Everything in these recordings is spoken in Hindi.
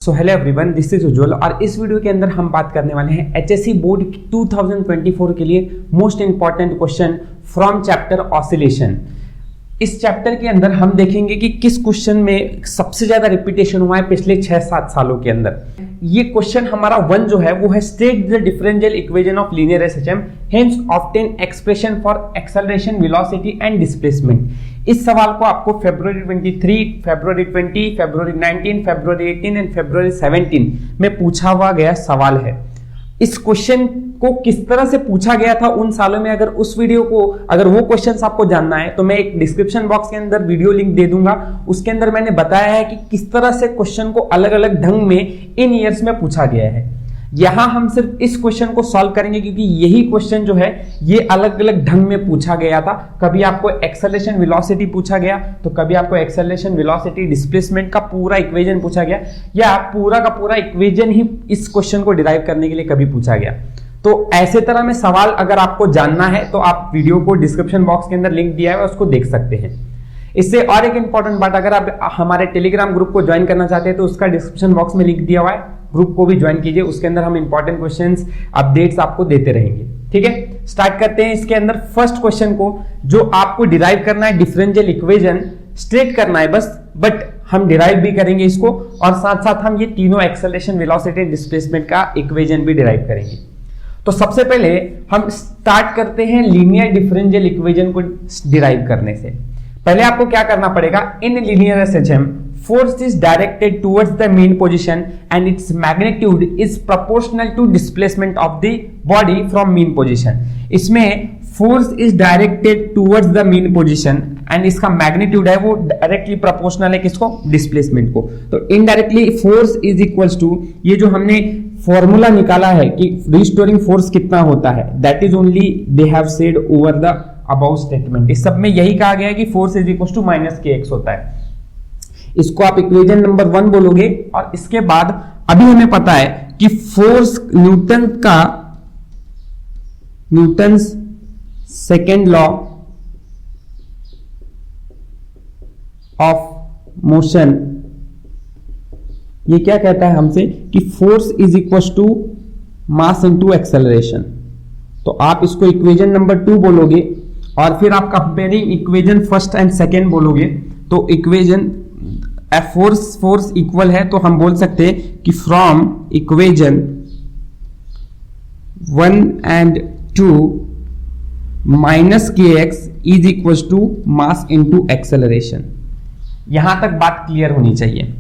So hello everyone, this is Ujjwal और इस वीडियो के अंदर हम बात करने वाले हैं एचएससी बोर्ड 2024 के लिए most important question from chapter oscillation. इस चैप्टर के अंदर हम देखेंगे कि किस क्वेश्चन में सबसे ज्यादा रिपीटेशन हुआ है पिछले 6-7 सालों के अंदर। ये क्वेश्चन हमारा 1 जो है वो है state the differential equation of linear SHM hence obtain expression for acceleration velocity and displacement. इस सवाल को आपको फरवरी 23, फरवरी 20, फरवरी 19, फरवरी 18 एंड फरवरी 17 में पूछा हुआ गया सवाल है। इस क्वेश्चन को किस तरह से पूछा गया था उन सालों में, अगर उस वीडियो को अगर वो क्वेश्चंस आपको जानना है तो मैं एक डिस्क्रिप्शन बॉक्स के अंदर वीडियो लिंक दे दूंगा। उसके अंदर मैंने बताया है कि किस तरह से क्वेश्चन को अलग अलग ढंग में इन ईयर्स में पूछा गया है। यहां हम सिर्फ इस क्वेश्चन को सॉल्व करेंगे क्योंकि यही क्वेश्चन जो है ये अलग अलग ढंग में पूछा गया था। कभी आपको एक्सेलरेशन वेलोसिटी पूछा गया तो कभी आपको एक्सेलरेशन वेलोसिटी डिस्प्लेसमेंट का पूरा इक्वेशन पूछा गया, या पूरा का पूरा इक्वेशन ही इस क्वेश्चन को डिराइव करने के लिए कभी पूछा गया। तो ऐसे तरह में सवाल अगर आपको जानना है तो आप वीडियो को डिस्क्रिप्शन बॉक्स के अंदर लिंक दिया है उसको देख सकते हैं। इससे और एक इंपॉर्टेंट बात, अगर आप हमारे टेलीग्राम ग्रुप को ज्वाइन करना चाहते हैं तो उसका डिस्क्रिप्शन बॉक्स में लिंक दिया हुआ है, ग्रुप को भी ज्वाइन कीजिए। उसके अंदर हम इंपॉर्टेंट क्वेश्चंस अपडेट्स आपको देते रहेंगे। ठीक है, स्टार्ट करते हैं इसके अंदर फर्स्ट क्वेश्चन को, जो आपको डिराइव करना है डिफरेंशियल इक्वेशन स्ट्रेट करना है बस, बट हम डिराइव भी करेंगे इसको और साथ साथ हम ये तीनों एक्सेलरेशन वेलोसिटी डिस्प्लेसमेंट का इक्वेशन भी डिराइव करेंगे। तो सबसे पहले हम स्टार्ट करते हैं लीनियर डिफरेंशियल इक्वेशन को डिराइव करने से। पहले आपको क्या करना पड़ेगा, in linear SHM force is directed towards the mean position and its magnitude is proportional to displacement of the body from mean position। इसमें force is directed towards the mean position and इसका magnitude है वो directly proportional है किसको, displacement को। तो indirectly force is equals to, ये जो हमने फॉर्मूला निकाला है कि रिस्टोरिंग फोर्स कितना होता है, that is only they have said over the above statement। इस सब में यही कहा गया है कि force is equals to minus kx होता है। इसको आप इक्वेशन नंबर 1 बोलोगे और इसके बाद अभी हमें पता है कि force Newton's second law of motion ये क्या कहता है हमसे कि force is equal to mass into acceleration. तो आप इसको इक्वेशन नंबर 2 बोलोगे और फिर आप comparing equation first and second बोलोगे। तो इक्वेशन फोर्स इक्वल है तो हम बोल सकते हैं कि from equation 1 and 2 minus k x is equal to mass into acceleration. यहां तक बात क्लियर होनी चाहिए।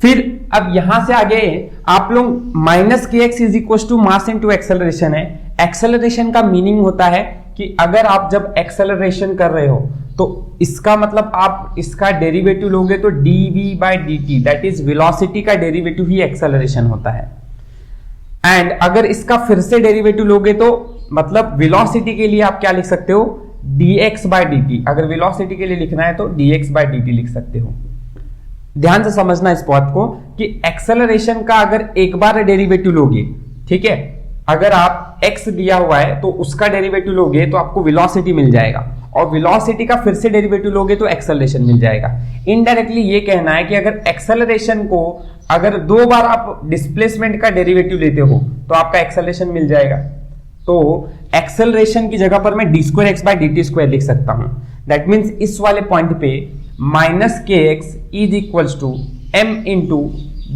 फिर अब यहां से आगे आप लोग minus k x is equal to mass into acceleration है। एक्सेलरेशन का मीनिंग होता है कि अगर आप जब एक्सेलरेशन कर रहे हो तो इसका मतलब आप इसका डेरिवेटिव लोगे तो dv/dt दैट इज वेलोसिटी का डेरिवेटिव ही एक्सेलरेशन होता है। एंड अगर इसका फिर से डेरिवेटिव लोगे तो मतलब वेलोसिटी के लिए आप क्या लिख सकते हो, dx/dt। अगर वेलोसिटी के लिए लिखना है तो dx/dt लिख सकते हो। ध्यान से समझना इस बात को कि एक्सेलरेशन का अगर एक बार डेरिवेटिव लोगे, ठीक है, अगर आप x दिया हुआ है तो उसका डेरिवेटिव लोगे तो आपको वेलोसिटी मिल जाएगा और वेलोसिटी का फिर से डेरिवेटिव लोगे तो एक्सेलरेशन मिल जाएगा। इनडायरेक्टली ये कहना है कि अगर एक्सेलरेशन को अगर 2 बार आप डिस्प्लेसमेंट का डेरिवेटिव लेते हो तो आपका एक्सेलरेशन मिल जाएगा। तो एक्सेलरेशन की जगह पर मैं d2x/dt² लिख सकता हूं। दैट मीन्स इस वाले पॉइंट पे minus k x is equal to m into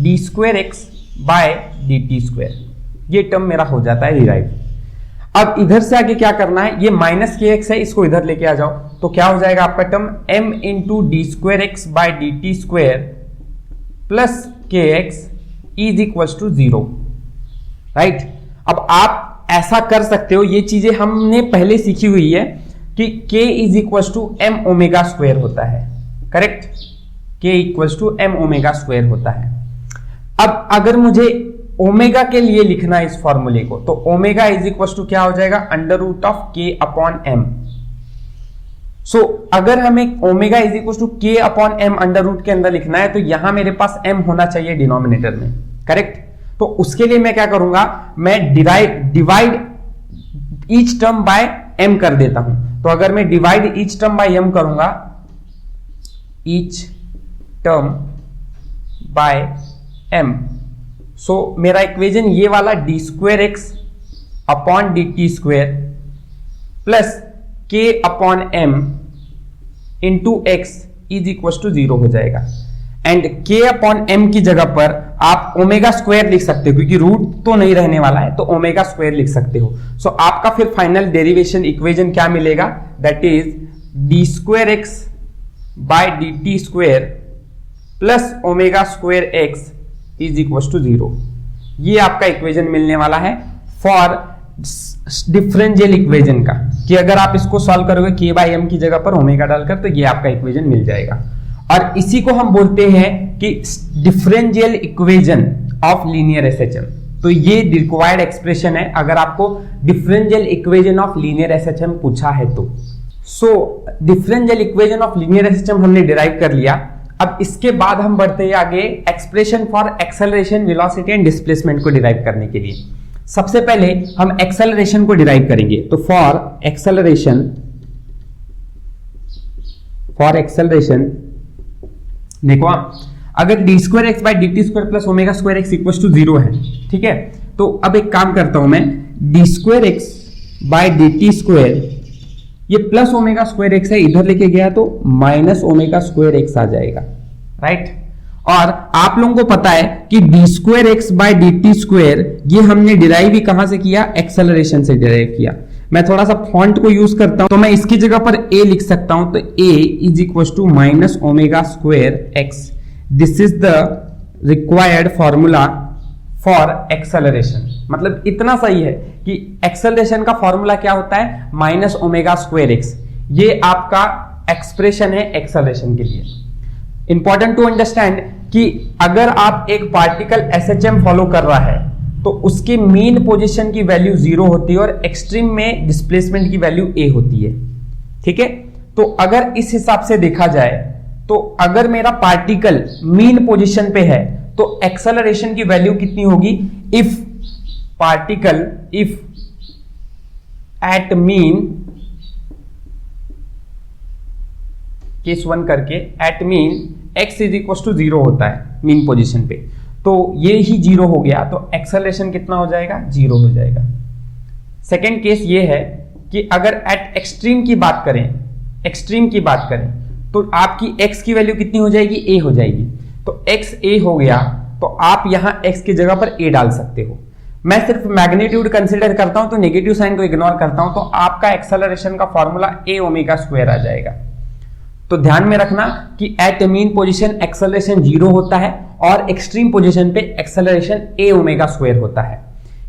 d2x/dt²। ये टर्म मेरा हो जाता है डिराइव। अब इधर से आगे क्या करना है, ये माइनस के एक्स है, इसको इधर लेके आ जाओ तो क्या हो जाएगा आपका term m into d2x/dt² plus k x is equal to 0। Right, अब आप ऐसा कर सकते हो, ये चीजें हमने पहले सीखी हुई है कि k is equal to m omega square होता है। Correct, k equal to m omega square होता है। अब अगर मुझे ओमेगा के लिए लिखना है इस फॉर्मूले को तो ओमेगा इज इक्वल टू क्या हो जाएगा, √k/m। सो अगर हमें omega is equal to k/m √ के अंदर लिखना है तो यहां मेरे पास m होना चाहिए डिनोमिनेटर में। करेक्ट, तो उसके लिए मैं क्या करूंगा, मैं divide each term by m कर देता हूं। तो अगर मैं divide each term by m करूंगा, each term by m so मेरा इक्वेशन ये वाला d square x upon d t square plus k upon m into x is equal to 0 हो जाएगा। एंड के अपॉन एम की जगह पर आप ओमेगा स्क्वायर लिख सकते हो, क्योंकि रूट तो नहीं रहने वाला है, तो ओमेगा स्क्वायर लिख सकते हो। सो आपका फिर फाइनल डेरिवेशन इक्वेशन क्या मिलेगा, that is d square x by d t square plus omega square x is equal to 0। ये आपका इक्वेशन मिलने वाला है फॉर डिफरेंशियल इक्वेशन का, कि अगर आप इसको सॉल्व करोगे के बाई एम की जगह पर ओमेगा डालकर, तो ये आपका इक्वेशन मिल जाएगा। और इसी को हम बोलते हैं कि differential equation of linear SHM. तो ये रिक्वायर्ड एक्सप्रेशन है अगर आपको differential equation of linear SHM पूछा है तो। So differential equation of linear SHM हमने डिराइव कर लिया। अब इसके बाद हम बढ़ते हैं आगे expression for acceleration, velocity and displacement को डिराइव करने के लिए। सबसे पहले हम एक्सेलरेशन को डिराइव करेंगे। तो फॉर एक्सेलरेशन देखो, अगर d square x by d t square plus omega square x equal to 0 है, ठीक है, तो अब एक काम करता हूं मैं, D square x by d t square, ये प्लस ओमेगा स्क्वायर एक्स है, इधर लेके गया तो माइनस ओमेगा स्क्वायर एक्स आ जाएगा, राइट। और आप लोगों को पता है कि D square x by d t square ये हमने डिराइव ही कहां से किया, एक्सेलरेशन से डिराइव किया। मैं थोड़ा सा फॉन्ट को यूज करता हूं, तो मैं इसकी जगह पर a लिख सकता हूं, तो a is equal to minus omega square x. This is the required formula for acceleration. मतलब इतना सही है कि एक्सेलरेशन का फॉर्मूला क्या होता है, माइनस ओमेगा स्क्वायर एक्स। ये आपका एक्सप्रेशन है एक्सेलरेशन के लिए। इंपॉर्टेंट टू अंडरस्टैंड कि अगर आप एक पार्टिकल एसएचएम फॉलो कर रहा है तो उसकी मीन पोजीशन की वैल्यू 0 होती है और एक्सट्रीम में डिस्प्लेसमेंट की वैल्यू a होती है, ठीक है। तो अगर इस हिसाब से देखा जाए तो अगर मेरा पार्टिकल मीन पोजीशन पे है तो एक्सेलरेशन की वैल्यू कितनी होगी, if particle at mean, case 1 करके, at mean x is equal to 0 होता है मीन पोजीशन पे, तो ये ही 0 हो गया, तो एक्सेलरेशन कितना हो जाएगा, 0 हो जाएगा। सेकेंड केस ये है कि अगर एट एक्सट्रीम की बात करें, तो आपकी x की वैल्यू कितनी हो जाएगी, a हो जाएगी। तो x a हो गया, तो आप यहां x की जगह पर a डाल सकते हो। मैं सिर्फ मैग्नीट्यूड कंसीडर करता हूं, तो नेगेटिव साइन को इग्नोर करता हूं, तो आपका एक्सेलरेशन का फॉर्मूला a ओमेगा स्क्वायर आ जाएगा। तो ध्यान में रखना कि एट मीन पोजीशन एक्सेलरेशन 0 होता है और एक्सट्रीम पोजीशन पे एक्सेलरेशन a ओमेगा स्क्वायर होता है।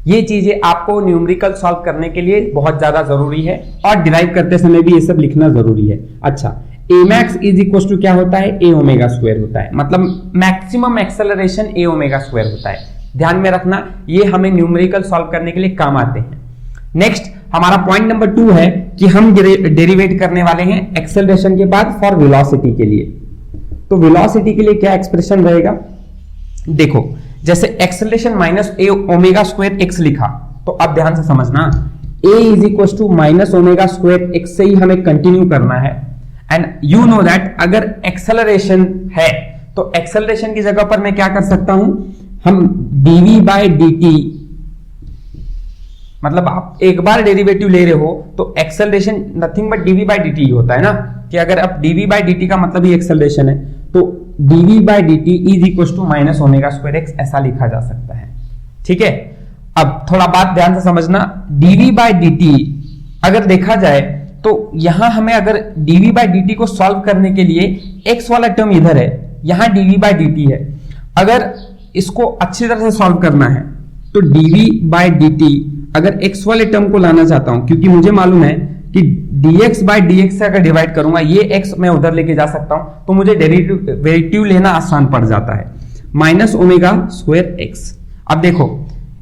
ये चीजें आपको न्यूमेरिकल सॉल्व करने के लिए बहुत ज्यादा जरूरी है और डिराइव करते समय भी ये सब लिखना जरूरी है। अच्छा, a max is equal to क्या होता है, a ओमेगा स्क्वायर होता है, मतलब maximum acceleration a omega square होता है। ध्यान में रखना, ये हमें न्यूमेरिकल सॉल्व करने के लिए काम आते हैं। नेक्स्ट हमारा पॉइंट नंबर 2 है कि हम डेरिवेट करने वाले हैं एक्सेलरेशन के बाद फॉर वेलोसिटी के लिए। तो वेलोसिटी के लिए क्या एक्सप्रेशन रहेगा, देखो, जैसे acceleration minus a omega square x लिखा, तो अब ध्यान से समझना, a is equal to minus omega square x से ही हमें कंटिन्यू करना है। एंड यू नो दैट अगर एक्सेलरेशन है तो एक्सेलरेशन की जगह पर मैं क्या कर सकता हूं, हम dv बाय dt, मतलब आप एक बार डेरिवेटिव ले रहे हो तो acceleration nothing but dv by dt होता है ना, कि अगर अब dv बाय dt का मतलब ही एक्सेलरेशन है, तो dv by dt is equal to minus omega square x ऐसा लिखा जा सकता है, ठीक है। अब थोड़ा बात ध्यान से समझना, dv बाय dt अगर देखा जाए तो यहां हमें अगर dv बाय dt को सॉल्व करने के लिए x वाला टर्म इधर है, यहां dv बाय dt है। अगर इसको अच्छी तरह से सॉल्व करना है तो dv बाय dt अगर x वाले टर्म को लाना चाहता हूं, क्योंकि मुझे मालूम है कि dx बाय dx से अगर डिवाइड करूंगा, ये x मैं उधर लेके जा सकता हूं, तो मुझे डेरिवेटिव लेना आसान पड़ जाता है, माइनस ओमेगा स्क्वायर एक्स। अब देखो,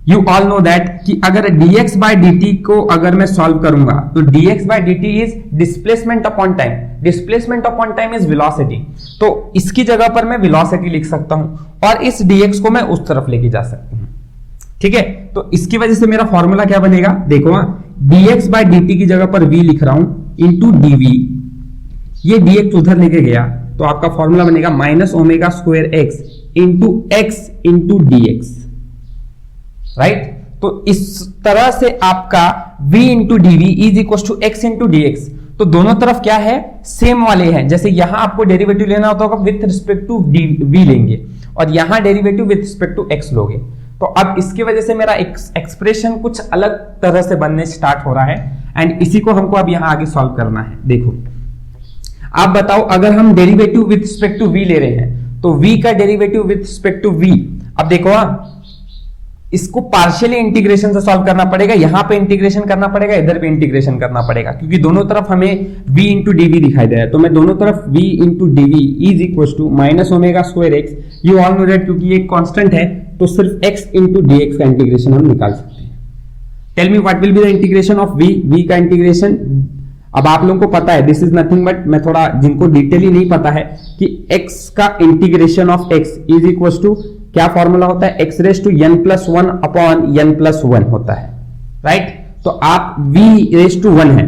यू ऑल नो दैट कि अगर dx बाय dt को अगर मैं सॉल्व करूंगा तो dx by dt is displacement upon time, displacement upon time is velocity, तो इसकी जगह पर मैं वेलोसिटी लिख सकता हूं और इस dx को मैं उस तरफ लेके जा सकता हूं, ठीक है। तो इसकी वजह से मेरा फॉर्मूला क्या बनेगा, देखो, dx बाय dt की जगह पर v लिख रहा हूं इंटू dv, ये dx उधर लेके गया तो आपका फॉर्मूला बनेगा minus omega square x into x into dx, right. तो इस तरह से आपका v into dv is equal to x into d x. तो दोनों तरफ क्या है, सेम वाले हैं। जैसे यहां आपको डेरिवेटिव लेना होता होगा विथ रिस्पेक्ट टू v लेंगे, और यहां derivative with respect to x लोगे। तो अब इसकी वजह से मेरा एक्सप्रेशन कुछ अलग तरह से बनने स्टार्ट हो रहा है, एंड इसी को हमको अब यहां आगे सॉल्व करना है। देखो आप बताओ, अगर हम derivative with respect to v ले रहे हैं तो v का derivative with respect to v, अब देखो इसको पार्शियली इंटीग्रेशन से सॉल्व करना पड़ेगा, यहां पे इंटीग्रेशन करना पड़ेगा, इधर भी इंटीग्रेशन करना पड़ेगा, क्योंकि दोनों तरफ हमें v इंटू डीवी दिखाई दे रहा है। तो मैं दोनों तरफ v into dv is equal to minus omega square x, you all know that, क्योंकि ये कांस्टेंट है तो सिर्फ x इंटू dx का इंटीग्रेशन हम निकाल सकते हैं। Tell me what will be the integration of v का इंटीग्रेशन। अब आप लोगों को पता है दिस इज नथिंग बट, मैं थोड़ा जिनको डिटेली नहीं पता है कि x का integration of x is equal to क्या फॉर्मूला होता है, x raise to n plus 1 upon n plus 1 होता है, राइट। तो आप v रेस टू 1 है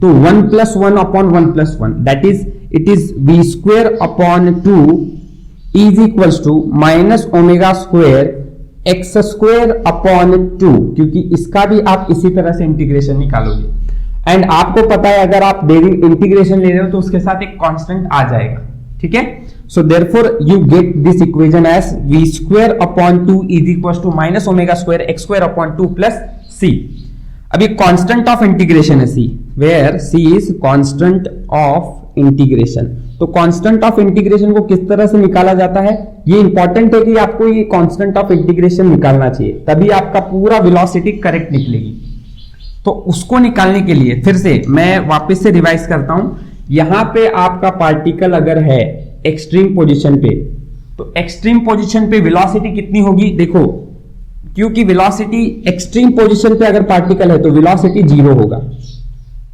तो 1 plus 1 upon 1 plus 1, that is it is v square upon 2 is equal to minus omega square x square upon 2, क्योंकि इसका भी आप इसी तरह से इंटीग्रेशन निकालोगे। एंड आपको पता है अगर आप इंटीग्रेशन ले रहे हो तो उसके साथ एक कांस्टेंट आ जाएगा, ठीक है। So therefore you get this equation as v square upon 2 is equal to minus omega square x square upon 2 plus c। अब ये कांस्टेंट ऑफ इंटीग्रेशन है c, where c is constant of integration. तो कांस्टेंट ऑफ इंटीग्रेशन को किस तरह से निकाला जाता है, ये इंपॉर्टेंट है कि आपको ये कांस्टेंट ऑफ इंटीग्रेशन निकालना चाहिए, तभी आपका पूरा वेलोसिटी करेक्ट निकलेगी। तो उसको निकालने के लिए फिर से मैं वापस से रिवाइज करता हूं। यहां पे आपका पार्टिकल अगर है एक्सट्रीम पोजीशन पे, तो एक्सट्रीम पोजीशन पे वेलोसिटी कितनी होगी, देखो क्योंकि वेलोसिटी एक्सट्रीम पोजीशन पे अगर पार्टिकल है तो वेलोसिटी 0 होगा,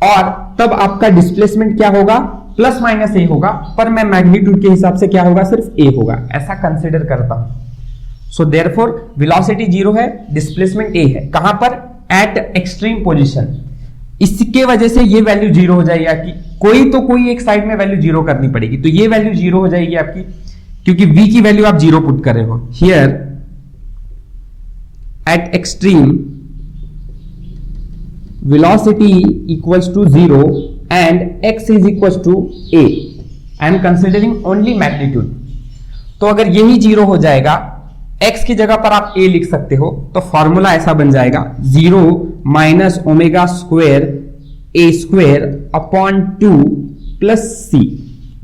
और तब आपका डिस्प्लेसमेंट क्या होगा, प्लस माइनस ए होगा, पर मैं मैग्नीट्यूड के हिसाब से क्या होगा, सिर्फ ए होगा, ऐसा कंसिडर करता हूं। सो देयरफॉर वेलोसिटी 0 है, डिस्प्लेसमेंट ए है, कहां पर, एट एक्सट्रीम पोजीशन। इसके वजह से ये वैल्यू 0 हो जाएगी आपकी, कोई एक साइड में वैल्यू 0 करनी पड़ेगी, तो ये वैल्यू 0 हो जाएगी आपकी, क्योंकि v की वैल्यू आप 0 पुट कर रहे हो। Here eight extreme velocity equals to 0 and x is equals to a. I am considering only magnitude. तो अगर यही 0 हो जाएगा, x की जगह पर आप a लिख सकते हो, तो फॉर्मूला ऐसा बन जाएगा 0 minus omega square a square upon 2 plus c।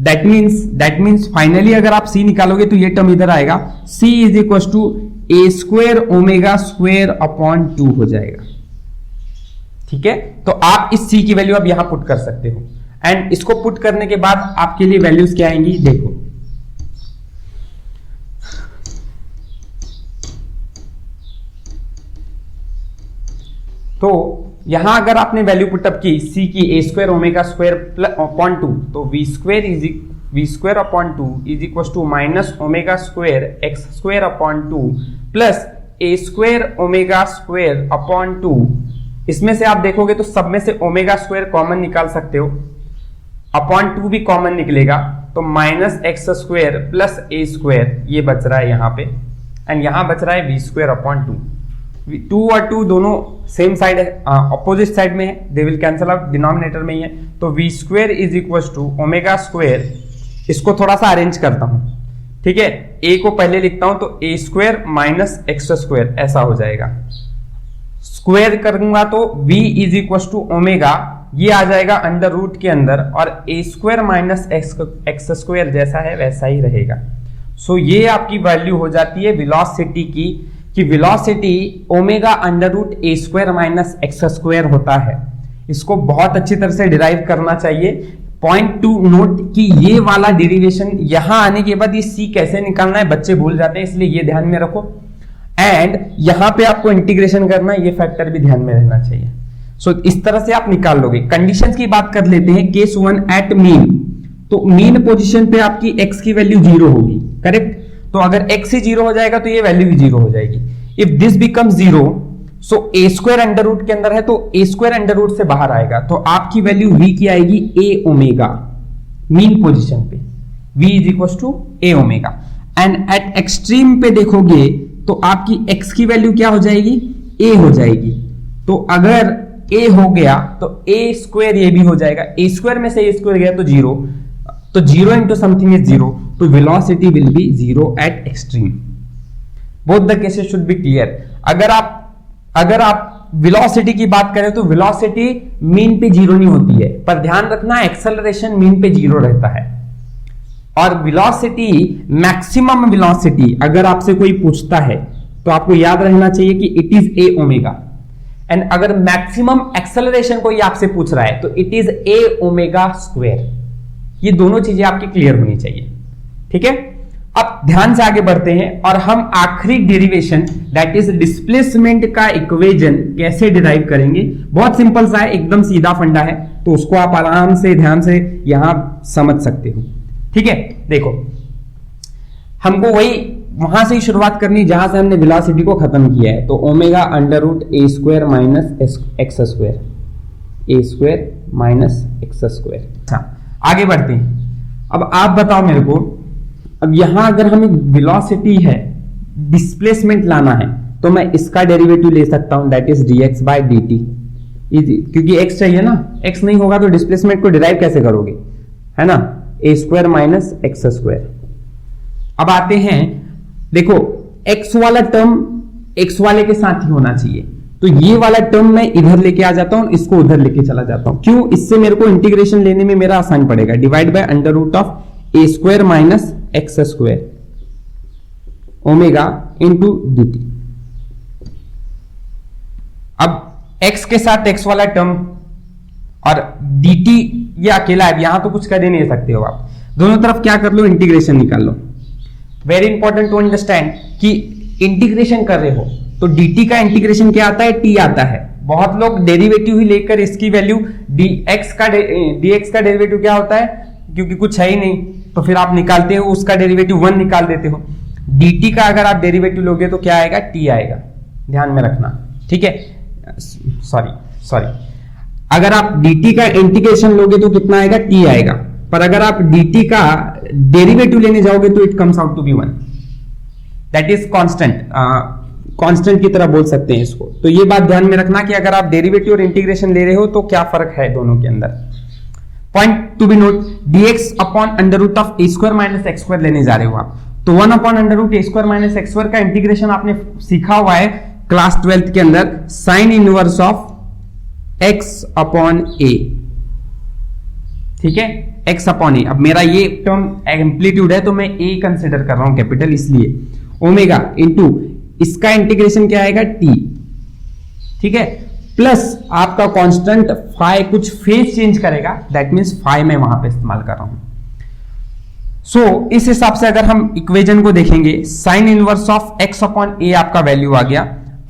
That means finally अगर आप c निकालोगे तो ये टर्म इधर आएगा, c is equal to a square omega square upon 2 हो जाएगा, ठीक है। तो आप इस c की वैल्यू आप यहां पुट कर सकते हो, एंड इसको पुट करने के बाद आपके लिए वैल्यूज क्या आएंगी, देखो तो यहां अगर आपने वैल्यू पुटअप की c की a square omega square upon 2, तो v square upon 2 is equal to minus omega square x square upon 2 plus a square omega square upon 2। इसमें से आप देखोगे तो सब में से ओमेगा स्क्वायर कॉमन निकाल सकते हो, अपॉन 2 भी कॉमन निकलेगा, तो माइनस एक्स स्क्वायर प्लस ए स्क्वायर ये बच रहा है यहाँ पे, एंड यहाँ बच रहा है वी स्क्वायर अपॉन 2 और 2 दोनों सेम साइड है, अपोजिट साइड में है, they will cancel out, denominator में ही है, तो v square is equal to omega square. इसको थोड़ा सा अरेंज करता हूं, ठीक है, ए को पहले लिखता हूं तो a square minus x square ऐसा हो जाएगा, स्क्वायर करूंगा तो v is equal to omega, ये आ जाएगा अंडर रूट के अंदर, और a square minus x square जैसा है वैसा ही रहेगा। सो ये आपकी वैल्यू हो जाती है वेलोसिटी की, कि velocity omega under root a square minus x square होता है। इसको बहुत अच्छी तरह से डिराइव करना चाहिए। पॉइंट टू नोट कि ये वाला डेरिवेशन यहां आने के बाद ये c कैसे निकालना है बच्चे भूल जाते हैं, इसलिए ये ध्यान में रखो, एंड यहां पे आपको इंटीग्रेशन करना है, ये फैक्टर भी ध्यान में रहना चाहिए। सो इस तरह से आप निकाल लोगे। कंडीशंस की बात कर लेते हैं, केस 1 एट मीन, तो मीन पोजीशन पे आपकी x की वैल्यू 0 होगी, करेक्ट। तो अगर x ही 0 हो जाएगा तो ये वैल्यू भी 0 हो जाएगी। If this becomes 0, so a square under root के अंदर है तो a स्क्वायर अंडर रूट से बाहर आएगा, तो आपकी वैल्यू v की आएगी a ओमेगा मीन पोजीशन पे, v is equal to a omega. And at extreme पे देखोगे तो आपकी x की वैल्यू क्या हो जाएगी, a हो जाएगी। तो अगर a हो गया तो a स्क्वायर ये भी हो जाएगा, a स्क्वायर में से a स्क्वायर गया तो जीरो, तो zero into something is zero, तो velocity will be zero at extreme. Both the cases should be clear. अगर आप वेलोसिटी की बात करें तो वेलोसिटी मीन पे जीरो नहीं होती है, पर ध्यान रखना एक्सेलरेशन मीन पे जीरो रहता है। और वेलोसिटी, मैक्सिमम वेलोसिटी अगर आपसे कोई पूछता है तो आपको याद रहना चाहिए कि it is a omega, and अगर मैक्सिमम एक्सेलरेशन कोई आपसे पूछ रहा है तो it is a omega square. ये दोनों चीजें आपकी क्लियर होनी चाहिए, ठीक है। अब ध्यान से आगे बढ़ते हैं और हम आखिरी डेरिवेशन दैट इज डिस्प्लेसमेंट का इक्वेशन कैसे डिराइव करेंगे। बहुत सिंपल सा है, एकदम सीधा फंडा है, तो उसको आप आराम से ध्यान से यहां समझ सकते हो, ठीक है। देखो, हमको वही वहां से ही शुरुआत करनी जहां से हमने वेलोसिटी को खत्म किया है। तो omega under root a square minus x square, A square minus x square. अच्छा, आगे बढ़ते हैं। अब आप बताओ मेरे को, अब यहां अगर हमें वेलोसिटी है, डिस्प्लेसमेंट लाना है, तो मैं इसका डेरिवेटिव ले सकता हूं, that is dx by dt, क्योंकि x चाहिए ना, x नहीं होगा तो डिस्प्लेसमेंट को डिराइव कैसे करोगे, है ना, ए स्क्वायर माइनस एक्स स्क्वायर। अब आते हैं, देखो x वाला टर्म x वाले के साथ ही होना चाहिए, तो ये वाला टर्म मैं इधर लेके आ जाता हूं, इसको उधर लेके चला जाता हूं। क्यों? इससे मेरे को इंटीग्रेशन लेने में मेरा आसान पड़ेगा। Divide by under root of a square minus x square omega into dt। अब x के साथ x वाला टर्म और dt ये अकेला है, यहां तो कुछ कर ही नहीं सकते हो आप, दोनों तरफ क्या कर लो, इंटीग्रेशन निकाल लो। वेरी इंपॉर्टेंट टू अंडरस्टैंड कि इंटीग्रेशन कर रहे हो तो dt का इंटीग्रेशन क्या आता है, t आता है। बहुत लोग डेरिवेटिव ही लेकर इसकी वैल्यू dx का डेरिवेटिव क्या होता है, क्योंकि कुछ है ही नहीं तो फिर आप निकालते हो उसका डेरिवेटिव 1 निकाल देते हो। dt का अगर आप डेरिवेटिव लोगे तो क्या आएगा, t आएगा, ध्यान में रखना, ठीक है। सॉरी, अगर आप dt का इंटीग्रेशन लोगे तो कितना आएगा, t आएगा, पर अगर आप dt का डेरिवेटिव लेने जाओगे तो it comes out to be 1, that is constant की तरह बोल सकते हैं इसको। तो ये बात ध्यान में रखना कि अगर आप डेरिवेटिव और इंटीग्रेशन ले रहे हो तो क्या फर्क है दोनों के अंदर। Point to be note, dx upon under root of a square minus x square लेने जा रहे हो आप, तो 1 upon under root a square minus x square का इंटीग्रेशन आपने सीखा हुआ है क्लास 12th के अंदर, sine inverse of x upon a, ठीक है, एक्स अपॉन ए। अब मेरा ये टर्म एम्पलीट्यूड है तो मैं ए कंसिडर कर रहा हूं कैपिटल, इसलिए ओमेगा इंटू इसका इंटीग्रेशन क्या आएगा, टी, ठीक है, प्लस आपका कांस्टेंट फाई कुछ फेज चेंज करेगा, दैट मींस फाई मैं वहां पे इस्तेमाल कर रहा हूं। सो इस हिसाब से अगर हम इक्वेशन को देखेंगे, sine inverse of x upon a आपका वैल्यू आ गया।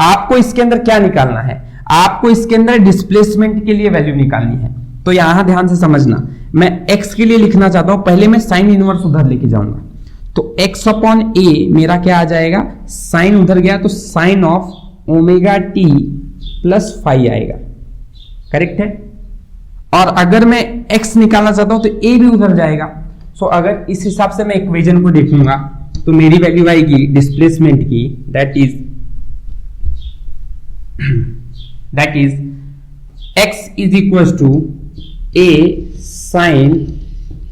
आपको इसके अंदर क्या निकालना है, आपको इसके अंदर डिस्प्लेसमेंट के लिए वैल्यू निकालनी है। तो यहां ध्यान से समझना, मैं x के लिए लिखना चाहता हूं, पहले मैं साइन इनवर्स उधर लेके जाऊंगा, तो x अपॉन ए मेरा क्या आ जाएगा, साइन उधर गया तो sine of omega t plus phi आएगा, करेक्ट है। और अगर मैं x निकालना चाहता हूं तो a भी उधर जाएगा। सो अगर इस हिसाब से मैं इक्वेशन को देखूंगा तो मेरी वैल्यू आएगी डिस्प्लेसमेंट की, that is x is equal to a sine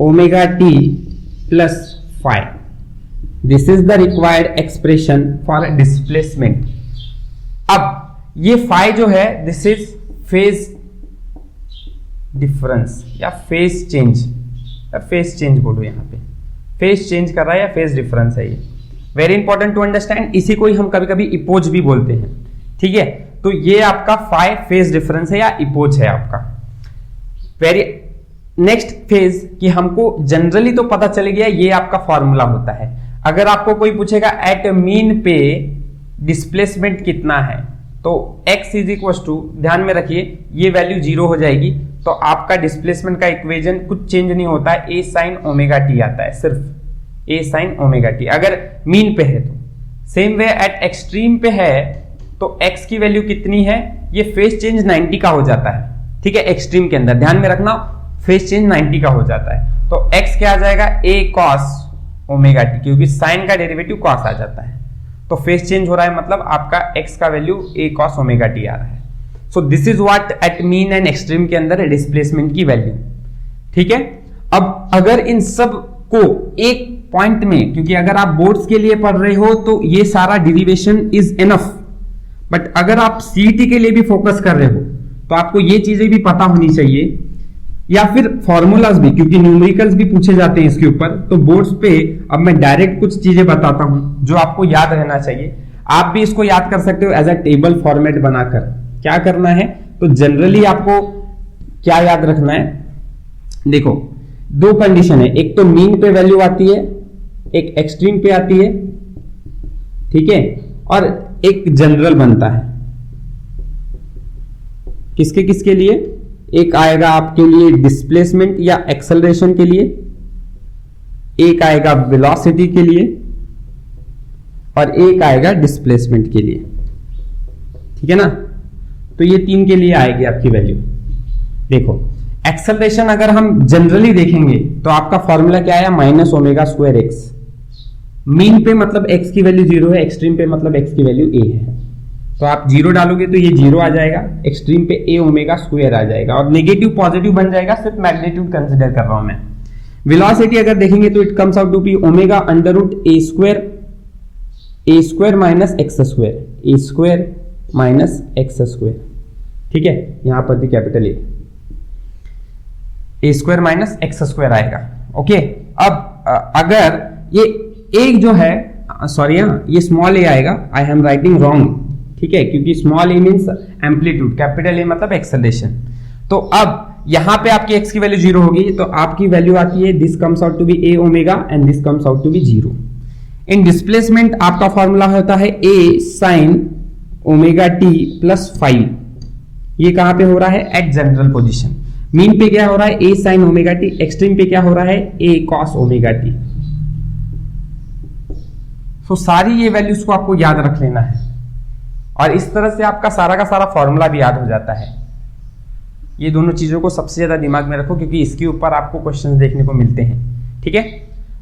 omega t plus phi. This is the required expression for displacement. अब ये फाई जो है, दिस इज फेज डिफरेंस या फेज चेंज, फेज चेंज बोलो, यहां पे फेज चेंज कर रहा है या फेज डिफरेंस है, ये वेरी इंपॉर्टेंट टू अंडरस्टैंड। इसी को ही हम कभी कभी इपोज भी बोलते हैं, ठीक है। तो ये आपका फाई फेज डिफरेंस है या इपोज है आपका। वेरी नेक्स्ट फेज कि हमको जनरली तो पता चल गया ये आपका फॉर्मूला होता है। अगर आपको कोई पूछेगा एट मीन पे डिस्प्लेसमेंट कितना है, तो x इज इक्वल टू, ध्यान में रखिए ये वैल्यू 0 हो जाएगी, तो आपका डिस्प्लेसमेंट का इक्वेशन कुछ चेंज नहीं होता है, a साइन ओमेगा टी आता है, सिर्फ a साइन ओमेगा टी अगर मीन पे है तो। सेम वे एट एक्सट्रीम पे है तो x की वैल्यू कितनी है, ये फेज चेंज 90 का हो जाता है, ठीक है। एक्सट्रीम के अंदर ध्यान में रखना फेज चेंज 90 का हो जाता है, तो x क्या आ जाएगा, a cos ओमेगा टी, क्योंकि साइन का डेरिवेटिव cos आ जाता है। तो फेज चेंज हो रहा है, मतलब आपका x का value a cos omega t आ रहा है। So this is what at mean and extreme के अंदर डिस्प्लेसमेंट की वैल्यू। ठीक है, अब अगर इन सब को एक पॉइंट में, क्योंकि अगर आप बोर्ड्स के लिए पढ़ रहे हो तो ये सारा डिरिवेशन इज इनफ, बट अगर आप सीईटी के लिए भी फोकस कर रहे हो तो आपको ये चीजें भी पता होनी चाहिए, या फिर फॉर्मूलाज भी, क्योंकि न्यूमेरिकल्स भी पूछे जाते हैं इसके ऊपर। तो बोर्ड्स पे अब मैं डायरेक्ट कुछ चीजें बताता हूं जो आपको याद रहना चाहिए। आप भी इसको याद कर सकते हो एज अ टेबल फॉर्मेट बनाकर। क्या करना है, तो जनरली आपको क्या याद रखना है, देखो दो कंडीशन है, एक तो मीन पे वैल्यू आती है, एक एक्सट्रीम पे आती है, ठीक है, और एक जनरल बनता है। किसके किसके लिए, एक आएगा आपके लिए डिस्प्लेसमेंट या एक्सेलरेशन के लिए, एक आएगा वेलोसिटी के लिए, और एक आएगा डिस्प्लेसमेंट के लिए। ठीक है ना, तो ये तीन के लिए आएगी आपकी वैल्यू। देखो एक्सेलरेशन अगर हम जनरली देखेंगे तो आपका फॉर्मूला क्या है, minus omega square x. Mean पे मतलब x की वैल्यू 0 है, एक्सट्रीम पे मतलब x की वैल्यू a है, तो आप 0 डालोगे तो ये 0 आ जाएगा, एक्सट्रीम पे a ओमेगा स्क्वायर आ जाएगा, और नेगेटिव पॉजिटिव बन जाएगा, सिर्फ मैग्नीट्यूड कंसीडर कर रहा हूं मैं। वेलोसिटी अगर देखेंगे तो it comes out to be omega under root a square minus x square, a square minus x square. ठीक है, यहां पर भी capital a square minus x square आएगा। ओके, अब अगर ये एक जो है, सॉरी ये स्मॉल a आएगा, आई एम राइटिंग रॉन्ग, ठीक है, क्योंकि small a means amplitude, capital A मतलब एक्सेलरेशन। तो अब यहां पे आपकी x की वैल्यू 0 होगी, तो आपकी वैल्यू आती है this comes out to be a omega and this comes out to be 0। In displacement आपका फॉर्मूला होता है a sin omega t plus 5। ये कहां पे हो रहा है, एट जनरल पोजीशन। मीन पे क्या हो रहा है, a sin omega t, extreme पे क्या हो रहा है, a cos ओमेगा t। तो सारी ये वैल्यूज को आपको याद रख लेना है, और इस तरह से आपका सारा का सारा फॉर्मूला भी याद हो जाता है। ये दोनों चीजों को सबसे ज्यादा दिमाग में रखो, क्योंकि इसके ऊपर आपको क्वेश्चंस देखने को मिलते हैं। ठीक है,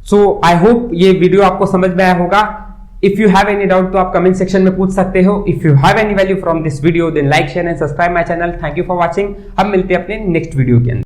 सो आई होप ये वीडियो आपको समझ में आया होगा। If you have any doubt तो आप कमेंट सेक्शन में पूछ सकते हो। If you have any value from this video then like share and subscribe my channel. Thank you for watching. हम मिलते हैं अपने नेक्स्ट वीडियो के अंदर।